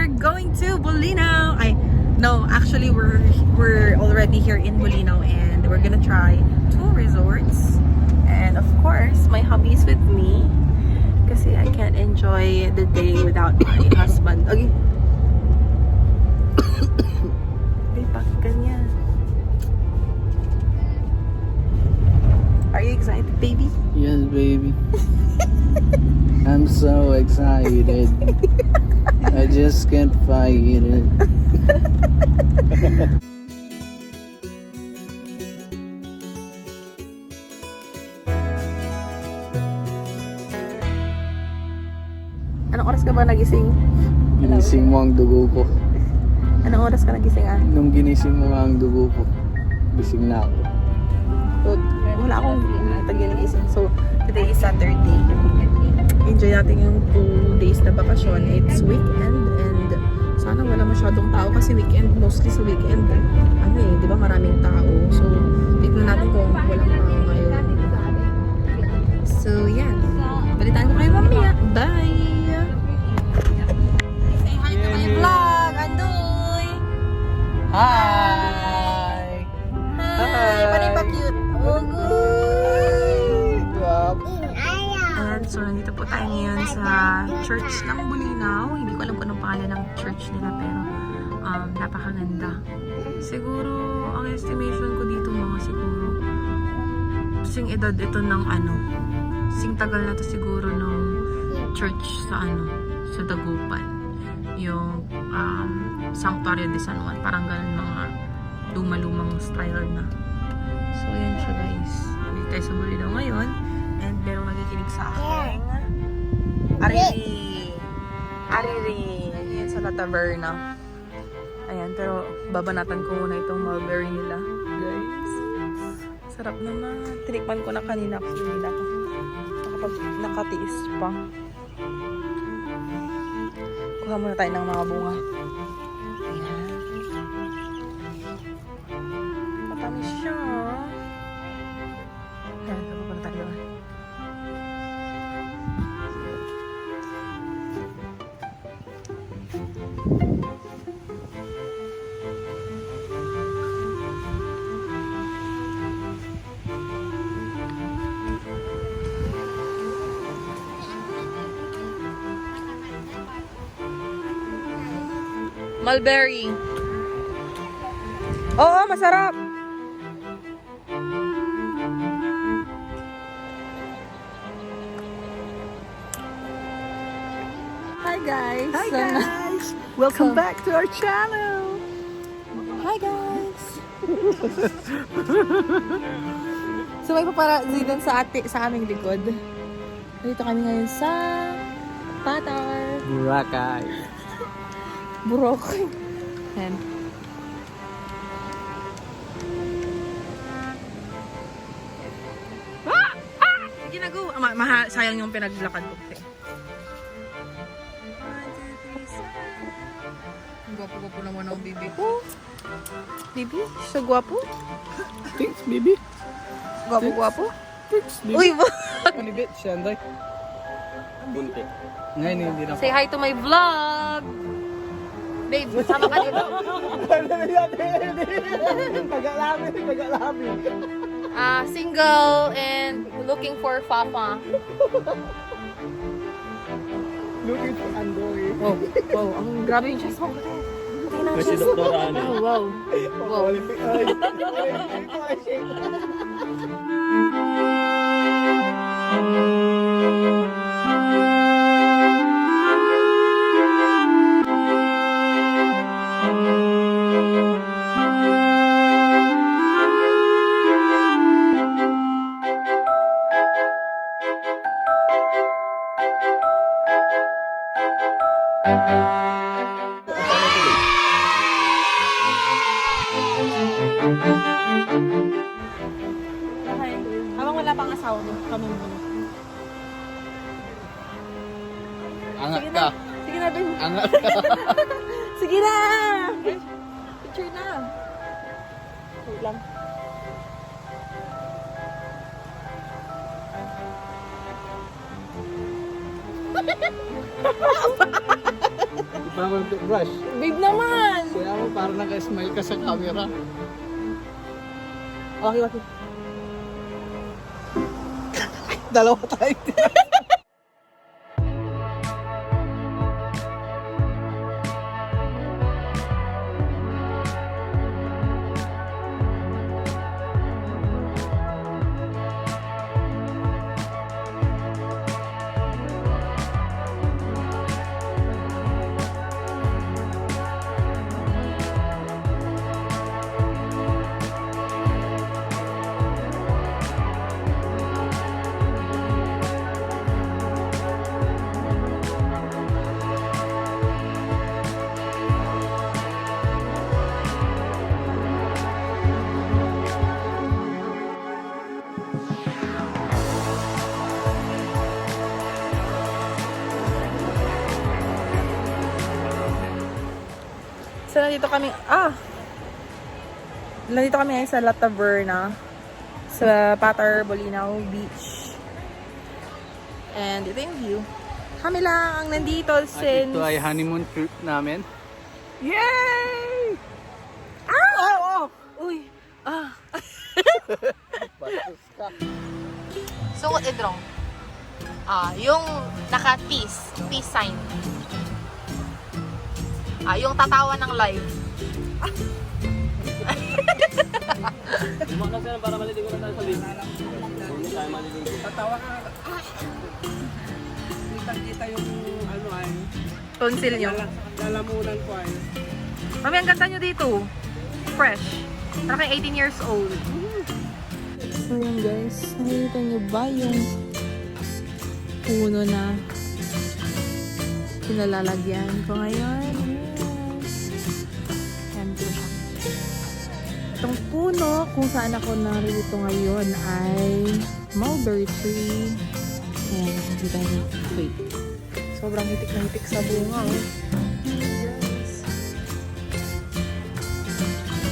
we're going to Bolinao. No, actually we're already here in Bolinao and we're gonna try 2 resorts. And of course, my hubby is with me kasi I can't enjoy the day without my husband. Okay. Bakit ganyan? Are you excited, baby? Yes, baby. I'm so excited. I just can't fight it. Anong oras ka ba nagising? Ginising mo ang dugo ko. Anong oras ka nagising ah? Nung ginising mo nga ang dugo ko, gising na ako. So, wala akong tagigising. So, today is Saturday. Enjoy natin yung 2 days na bakasyon. It's weekend and sana wala masyadong tao kasi weekend, mostly sa weekend. Ano eh, di ba maraming tao. So, tignan natin kung walang tao ngayon. So, yan. Balitaan ko kayo mamaya. Bye! Say hi to my vlog, Andoy! Hi! Hi! Paano pa cute? Oh, good! And so, nandito po tayo ngayon sa church ng Bolinao. Hindi ko alam kung anong pangalan ng church nila, pero napakaganda. Siguro, ang estimation ko dito mga siguro, sing edad ito ng sing tagal na to siguro ng church sa sa Dagupan. Yung Sanctuario de San Juan. Parang ganun mga luma-lumang style na. So, yan siya guys. Dito tayo sa Bolinao ngayon. And merong nakikinig sa akin. Ariri! Ariri! Yan sa La Taverna. Ayan, pero babanatan ko muna itong mulberry nila. Guys. Sarap naman. Tinikman ko na kanina kasi hindi na ako nakatiis pa. Kuha muna tayo ng mga bunga. Ayan. Matamis siya. Ayan, kapupunta tayo doon. Mulberry. Oo, masarap. Hi guys. Hi guys. Welcome back to our channel. Hi guys. So may paparazzi sa aming likod. Dito kami ngayon sa Patar. Boracay. Burok. Ayan. Sige na, go. Sayang yung pinaglakad ko. Ang gwapo-gwapo naman ang bibi ko. Bibi? So gwapo? Thanks, baby. Gwapo-gwapo? Thanks, baby. Uy! Manibit siya, Anday. Bunti. Ngayon, hindi na Say hi to my vlog! Babe, sama ka dito. Single and looking for Papa. looking for Andoy. Wow, wow, ang grabe yung chest mo. Kasi doktora ano. Oh, wow. Wow. Okay. Habang wala pang asawa mo, kami muna. Angat Sige ka. na. Sige na, babe. Angat ka. Sige na! Picture na. Wait lang. Parang brush. Babe naman! Kaya mo parang naka-smile ka sa camera. Okay, okay. Dalawa tayo. So, nandito kami ngayon sa La Taverna sa Patar, Bolinao Beach. And ito yung view. Kami lang ang nandito since... Ito ay honeymoon trip namin. Yay! Ah! Uy! Ah! So, what is wrong? Yung naka-peace sign. Yung tatawa ng live. Lumakas na para maliligo na tayo sa lift. Hindi tayo maliligo. Tatawa ka. Kita yung ano ay. Tonsil nyo. Lalamunan ko ay. Mami, ang ganda nyo dito. Fresh. Parang kayo 18 years old. So yun guys, nakikita nyo ba yung puno na pinalalagyan ko ngayon? Itong puno kung saan ako narito ngayon ay mulberry tree. Ayan, nakikita niyo. Wait. Sobrang hitik na hitik sa bunga. Oh. Yes.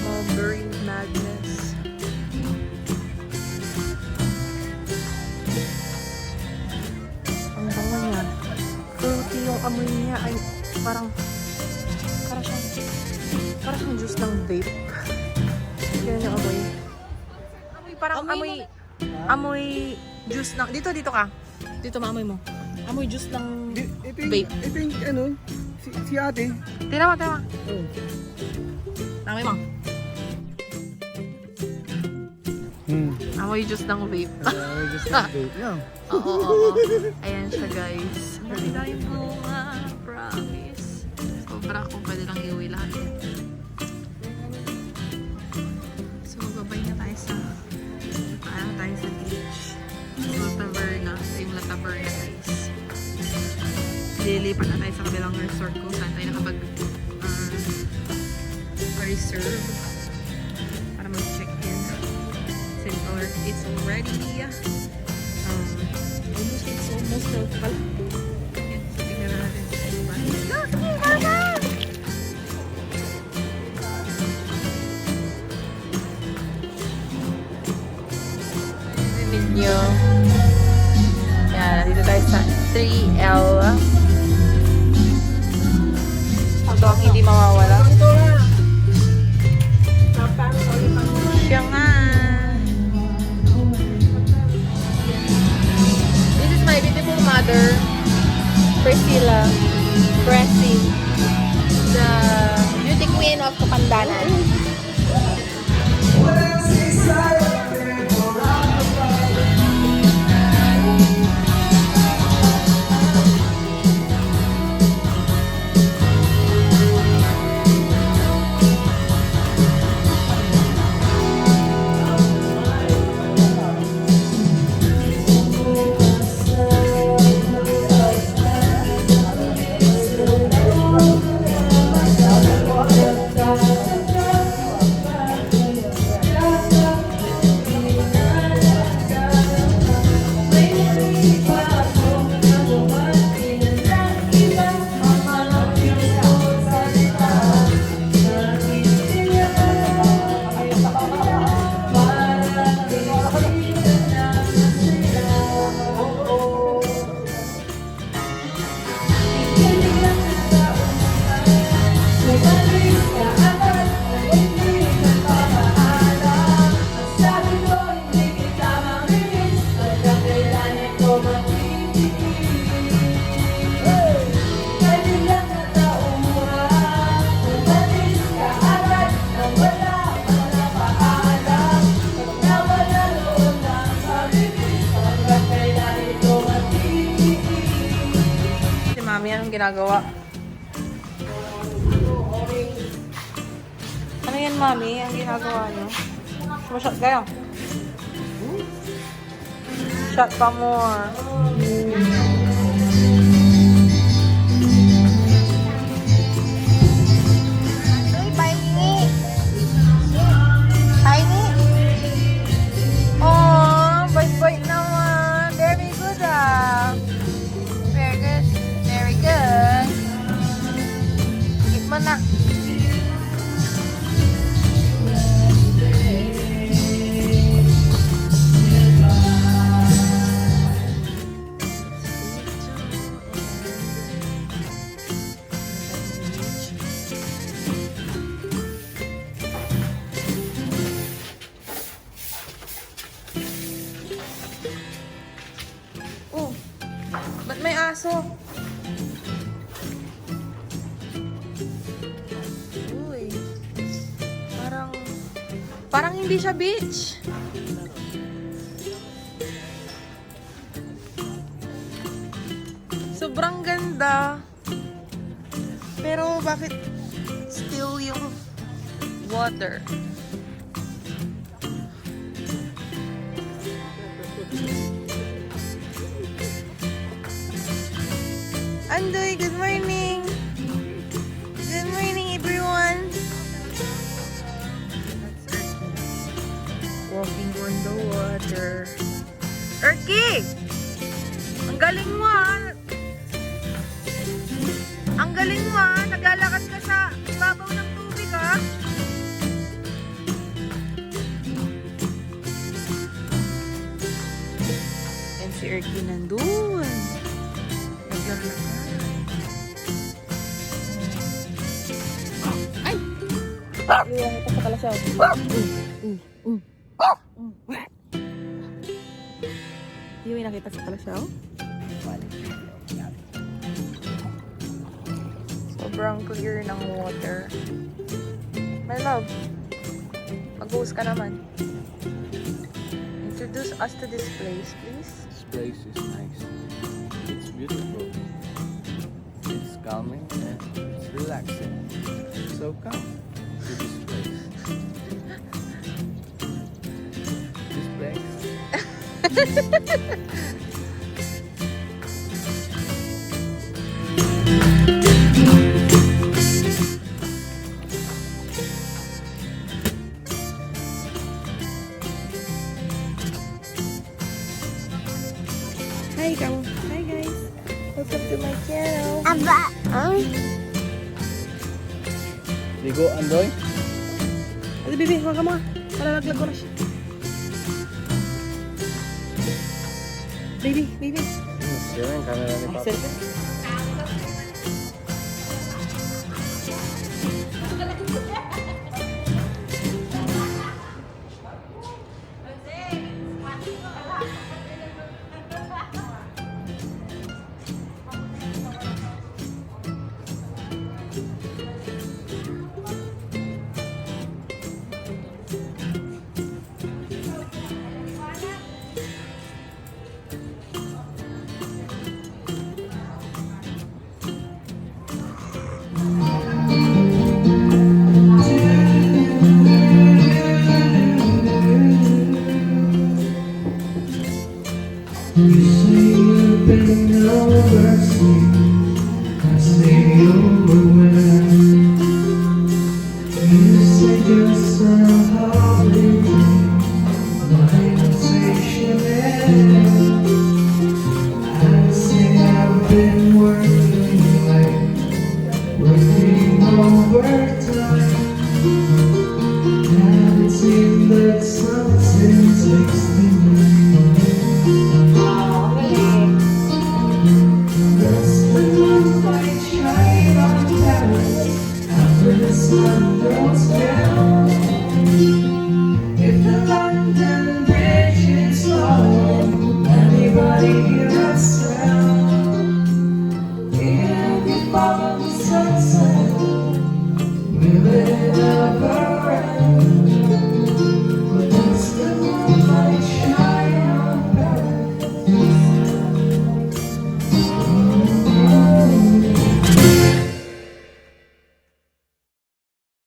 Mulberry madness. Ang bango niya. Fruity yung amoy niya ay parang siyang juice ng vape. Yan yung amoy. Parang amoy juice ng... Dito ka. Dito maamoy mo. Amoy juice ng vape. Ito yung ano, si ate. Tira mo. Oh. Amoy mo. Amoy juice ng vape. Just like vape. Yeah. Oo. Ayan siya guys. Hindi tayo bunga. Promise. Sobra kung pwede lang iuwi lahat yan. Sa beach. La Taverna. Ito yung La Taverna guys. Lilipat na tayo sa kabilang resort kung saan tayo reserve para mag-check-in. It's already almost 12 pala. Yan, so tingnan natin. Nyo. Yan, nandito tayo sa 3L. Ito ang hindi mawawala. Siya nga. This is my beautiful mother, Priscilla, Pressing, the beauty queen of Kapandanan. ginagawa? Ano yan, Mami? Ang ginagawa niyo? Sumasyot kayo? Shot pa more. Uy, pahingi. Pahingi. Oh, bait-bait naman. Very good, ah. Very good. Very good. Eat mo na. Oh, ba't may aso? Uy, parang hindi siya beach. Sobrang ganda. Pero bakit still yung water? Andoy, good morning. Good morning, everyone. Walking on the water. Erky! Ang galing mo, ah. Ang galing mo, ah. Naglalakad ka sa ibabaw ng tubig, ah. And si Erky nandun. Naglalakad. Iwan ito sa kalasyaw. Hindi mo nakita sa kalasyaw? Sobrang clear ng water. My love, mag-host ka naman. Introduce us to this place, please. This place is nice. It's beautiful. It's calming and it's relaxing. So come to this place. This place. Hi, come. Hi, guys. Welcome to my channel. Aba. Ligo, Andoy. Ate, baby, huwag ka mga. Malalaglag ko na siya. Baby, baby. Siya yung camera ni Papa. You say you've been overseas, I say overwhelmed. You say just a holiday, my invitation ends. I say I've been working late, working overtime, and it seems that something's 69. That's the moonlight shine on Paris after the sun.